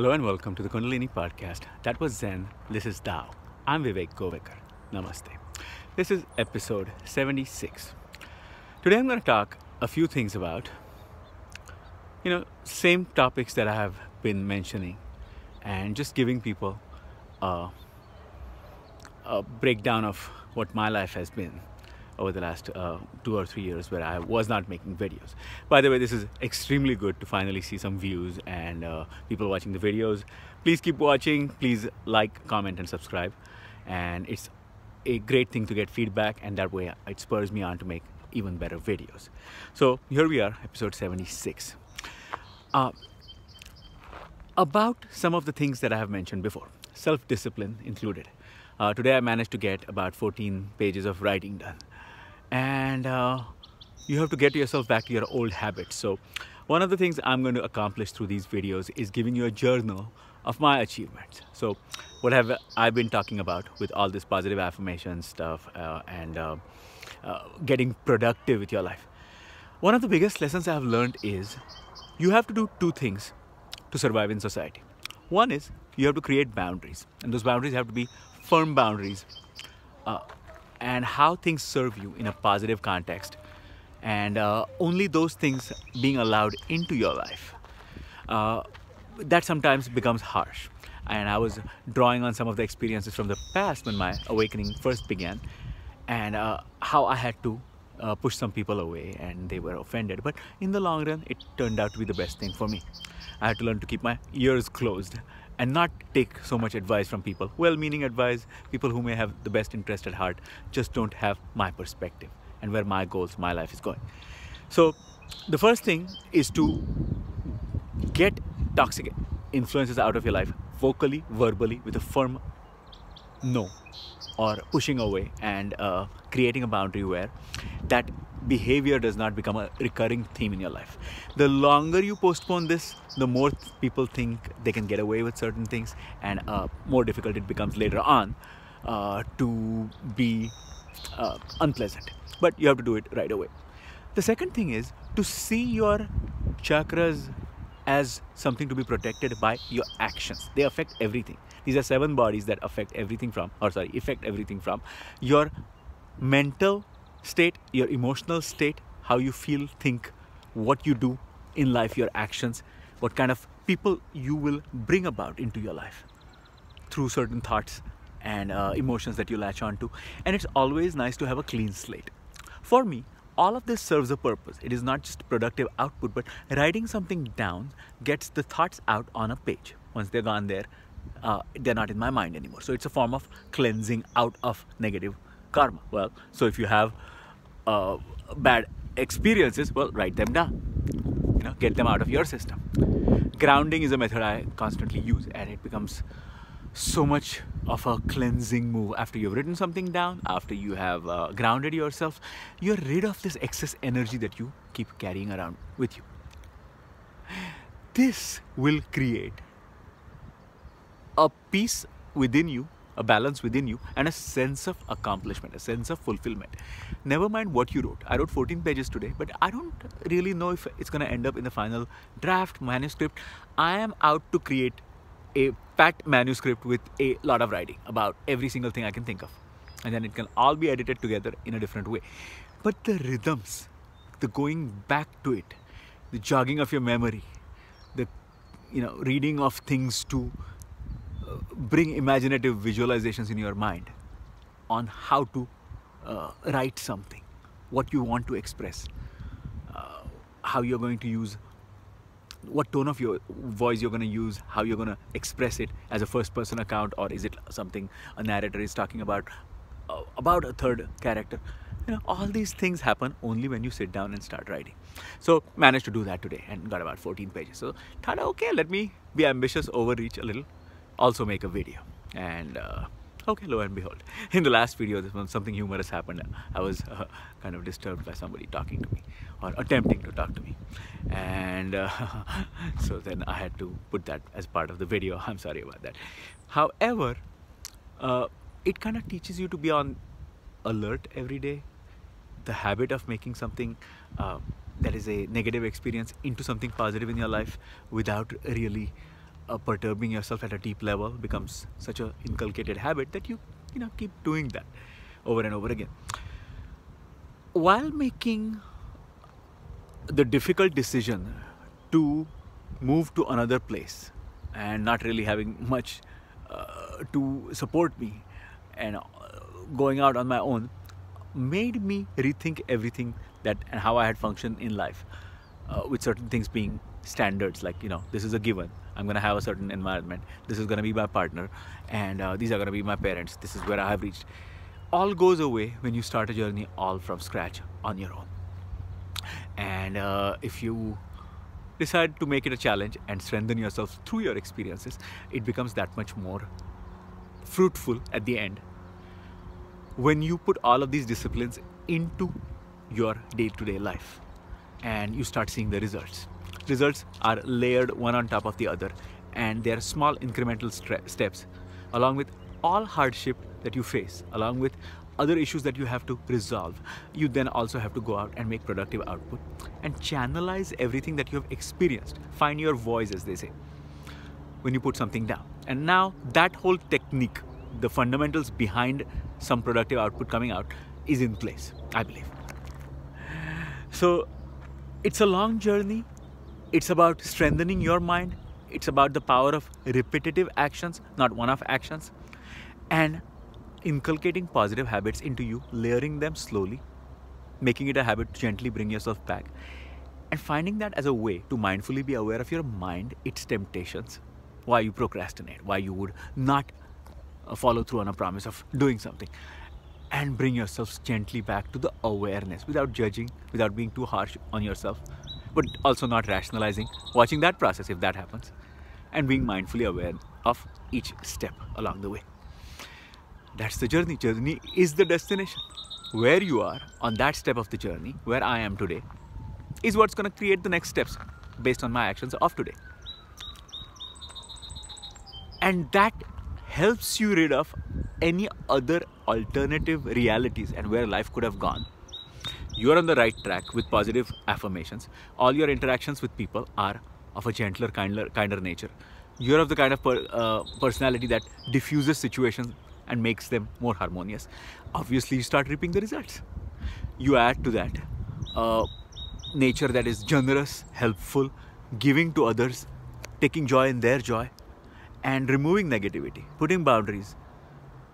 Hello and welcome to the Kundalini podcast. That was Zen. This is Tao. I'm Vivek Govekar. Namaste. This is episode 76. Today I'm going to talk a few things about, same topics that I have been mentioning and just giving people a breakdown of what my life has been over the last 2 or 3 years where I was not making videos. By the way, this is extremely good to finally see some views and people watching the videos. Please keep watching. Please like, comment and subscribe. And it's a great thing to get feedback, and that way it spurs me on to make even better videos. So here we are, episode 76. About some of the things that I have mentioned before, self-discipline included. Today I managed to get about 14 pages of writing done. And you have to get yourself back to your old habits. So one of the things I'm going to accomplish through these videos is giving you a journal of my achievements. So what have I been talking about with all this positive affirmation stuff and getting productive with your life? One of the biggest lessons I have learned is you have to do two things to survive in society. One is you have to create boundaries, and those boundaries have to be firm boundaries and how things serve you in a positive context, and only those things being allowed into your life. That sometimes becomes harsh, and I was drawing on some of the experiences from the past when my awakening first began, and how I had to push some people away and they were offended, but in the long run it turned out to be the best thing for me. I had to learn to keep my ears closed and not take so much advice from people, well-meaning advice, people who may have the best interest at heart, just don't have my perspective and where my goals, my life is going. So the first thing is to get toxic influences out of your life, vocally, verbally, with a firm no, or pushing away and creating a boundary where that behavior does not become a recurring theme in your life. The longer you postpone this, the more people think they can get away with certain things, and more difficult it becomes later on to be unpleasant. But you have to do it right away. The second thing is to see your chakras as something to be protected by your actions. They affect everything. These are 7 bodies that affect everything from your mental state, your emotional state, how you feel, think, what you do in life, your actions, what kind of people you will bring about into your life through certain thoughts and emotions that you latch on to. And it's always nice to have a clean slate. For me, all of this serves a purpose. It is not just productive output, but writing something down gets the thoughts out on a page. Once they're gone there, they're not in my mind anymore. So it's a form of cleansing out of negative karma. Well, so if you have bad experiences, well, write them down. Get them out of your system. Grounding is a method I constantly use, and it becomes so much of a cleansing move. After you've written something down, after you have grounded yourself, you're rid of this excess energy that you keep carrying around with you. This will create a peace within you, a balance within you, and a sense of accomplishment, a sense of fulfillment. Never mind what you wrote. I wrote 14 pages today, but I don't really know if it's going to end up in the final draft manuscript. I am out to create a packed manuscript with a lot of writing about every single thing I can think of, and then it can all be edited together in a different way. But the rhythms, the going back to it, the jogging of your memory, the reading of things to bring imaginative visualizations in your mind on how to write something, what you want to express, how you're going to use, what tone of your voice you're going to use, how you're going to express it as a first-person account, or is it something a narrator is talking about a third character. All these things happen only when you sit down and start writing. So managed to do that today and got about 14 pages. So thought, okay, let me be ambitious, overreach a little, also make a video. And okay, lo and behold, in the last video, something humorous happened. I was kind of disturbed by somebody talking to me or attempting to talk to me, and so then I had to put that as part of the video. I'm sorry about that. However, it kind of teaches you to be on alert every day. The habit of making something that is a negative experience into something positive in your life without really perturbing yourself at a deep level becomes such an inculcated habit that you keep doing that over and over again. While making the difficult decision to move to another place and not really having much to support me and going out on my own made me rethink everything that and how I had functioned in life, with certain things being standards, like this is a given. I'm going to have a certain environment. This is going to be my partner, and these are going to be my parents. This is where I have reached. All goes away when you start a journey all from scratch on your own. And if you decide to make it a challenge and strengthen yourself through your experiences, it becomes that much more fruitful at the end when you put all of these disciplines into your day-to-day life and you start seeing the results. Results are layered one on top of the other, and they are small incremental steps, along with all hardship that you face, along with other issues that you have to resolve. You then also have to go out and make productive output and channelize everything that you have experienced. Find your voice, as they say, when you put something down. And now that whole technique, the fundamentals behind some productive output coming out, is in place, I believe. So it's a long journey. It's about strengthening your mind. It's about the power of repetitive actions, not one-off actions, and inculcating positive habits into you, layering them slowly, making it a habit to gently bring yourself back, and finding that as a way to mindfully be aware of your mind, its temptations, why you procrastinate, why you would not follow through on a promise of doing something, and bring yourself gently back to the awareness without judging, without being too harsh on yourself, but also not rationalizing, watching that process if that happens, and being mindfully aware of each step along the way. That's the journey. Journey is the destination. Where you are on that step of the journey, where I am today, is what's going to create the next steps based on my actions of today. And that helps you rid of any other alternative realities and where life could have gone. You're on the right track with positive affirmations. All your interactions with people are of a gentler, kinder nature. You're of the kind of personality that diffuses situations and makes them more harmonious. Obviously, you start reaping the results. You add to that nature that is generous, helpful, giving to others, taking joy in their joy, and removing negativity, putting boundaries.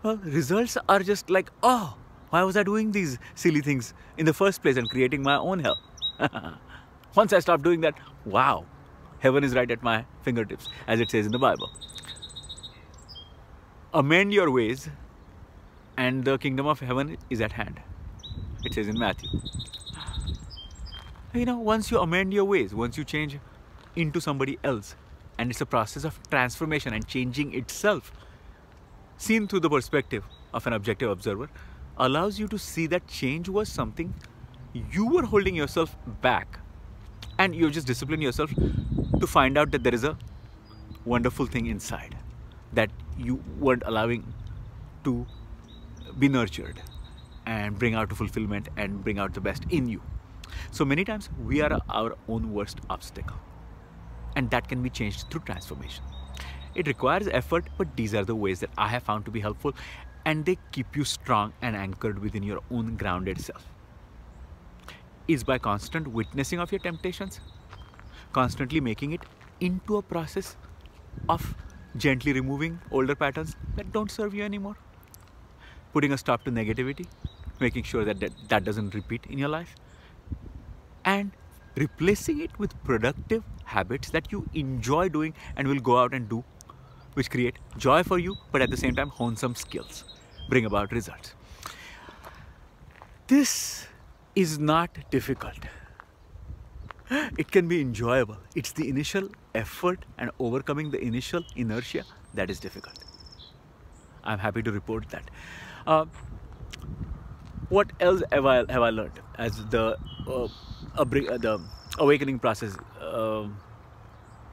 Well, results are just like, oh, why was I doing these silly things in the first place and creating my own hell? Once I stop doing that, wow, heaven is right at my fingertips, as it says in the Bible. Amend your ways and the kingdom of heaven is at hand. It says in Matthew. Once you amend your ways, once you change into somebody else, and it's a process of transformation and changing itself, seen through the perspective of an objective observer, allows you to see that change was something you were holding yourself back, and you just discipline yourself to find out that there is a wonderful thing inside that you weren't allowing to be nurtured and bring out to fulfillment and bring out the best in you. So many times we are our own worst obstacle, and that can be changed through transformation. It requires effort, but these are the ways that I have found to be helpful, and they keep you strong and anchored within your own grounded self. Is by constant witnessing of your temptations, constantly making it into a process of gently removing older patterns that don't serve you anymore, putting a stop to negativity, making sure that that doesn't repeat in your life, and replacing it with productive habits that you enjoy doing and will go out and do, which create joy for you, but at the same time hone some skills, bring about results. This is not difficult. It can be enjoyable. It's the initial effort and overcoming the initial inertia that is difficult. I'm happy to report that. What else have I learned as the awakening process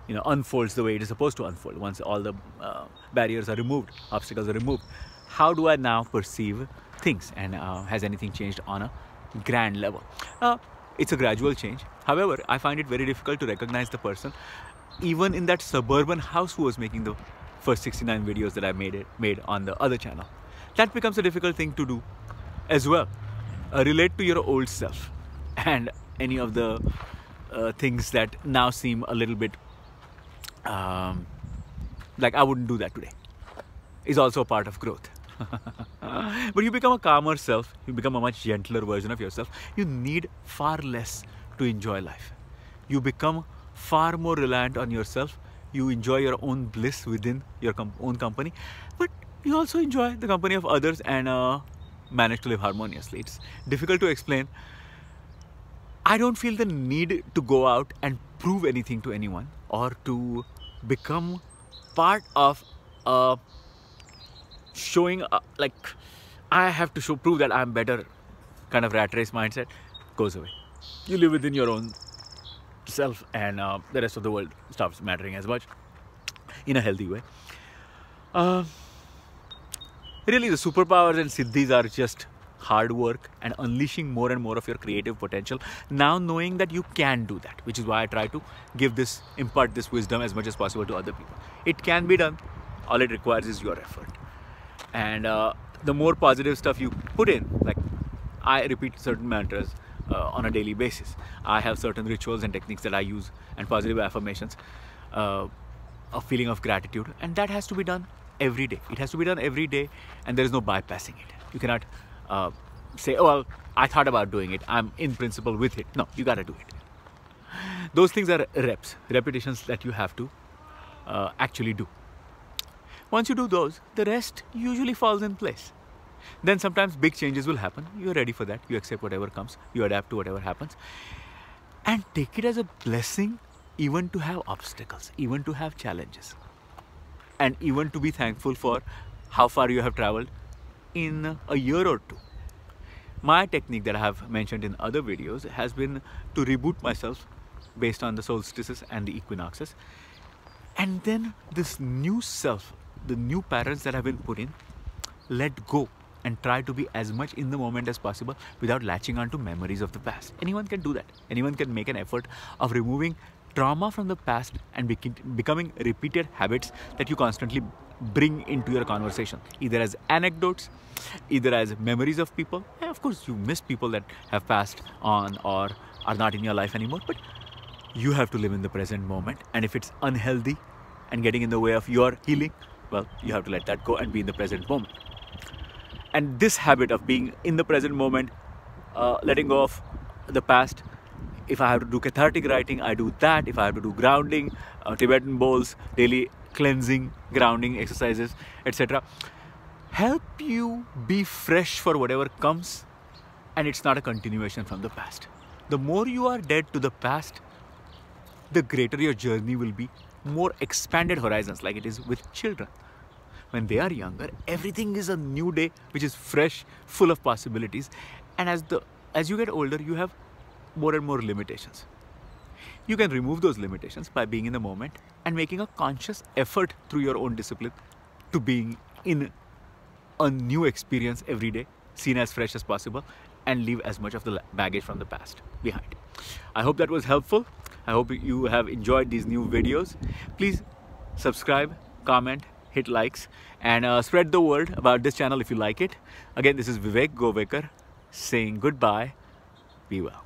unfolds the way it is supposed to unfold? Once all the barriers are removed, obstacles are removed, how do I now perceive things, and has anything changed on a grand level? It's a gradual change. However, I find it very difficult to recognize the person even in that suburban house who was making the first 69 videos that I made on the other channel. That becomes a difficult thing to do as well. Relate to your old self, and any of the things that now seem a little bit like I wouldn't do that today, is also a part of growth. But you become a calmer self, you become a much gentler version of yourself. You need far less to enjoy life. You become far more reliant on yourself. You enjoy your own bliss within your own company, but you also enjoy the company of others and manage to live harmoniously. It's difficult to explain. I don't feel the need to go out and prove anything to anyone, or to become part of showing like I have to prove that I'm better kind of rat race mindset goes away. You live within your own self, and the rest of the world stops mattering as much in a healthy way. Really, the superpowers and siddhis are just hard work and unleashing more and more of your creative potential. Now knowing that you can do that, which is why I try to impart this wisdom as much as possible to other people. It can be done. All it requires is your effort. And the more positive stuff you put in, like I repeat certain mantras on a daily basis. I have certain rituals and techniques that I use, and positive affirmations, a feeling of gratitude, and that has to be done every day. It has to be done every day, and there is no bypassing it. You cannot say, oh, well, I thought about doing it, I'm in principle with it. No, you gotta do it. Those things are repetitions that you have to actually do. Once you do those, the rest usually falls in place. Then sometimes big changes will happen. You're ready for that. You accept whatever comes. You adapt to whatever happens. And take it as a blessing, even to have obstacles, even to have challenges. And even to be thankful for how far you have traveled in a year or two. My technique that I have mentioned in other videos has been to reboot myself based on the solstices and the equinoxes. And then this new self, the new patterns that have been put in, let go and try to be as much in the moment as possible without latching on to memories of the past. Anyone can do that. Anyone can make an effort of removing trauma from the past and becoming repeated habits that you constantly bring into your conversation, either as anecdotes, either as memories of people. And of course, you miss people that have passed on or are not in your life anymore, but you have to live in the present moment. And if it's unhealthy and getting in the way of your healing, well, you have to let that go and be in the present moment. And this habit of being in the present moment, letting go of the past. If I have to do cathartic writing, I do that. If I have to do grounding, Tibetan bowls, daily cleansing, grounding exercises, etc., help you be fresh for whatever comes, and it's not a continuation from the past. The more you are dead to the past, the greater your journey will be, more expanded horizons, like it is with children. When they are younger, everything is a new day, which is fresh, full of possibilities. And as you get older, you have more and more limitations. You can remove those limitations by being in the moment and making a conscious effort through your own discipline to being in a new experience every day, seen as fresh as possible, and leave as much of the baggage from the past behind. I hope that was helpful. I hope you have enjoyed these new videos. Please subscribe, comment, hit likes, and spread the word about this channel if you like it. Again, this is Vivek Govekar saying goodbye. Be well.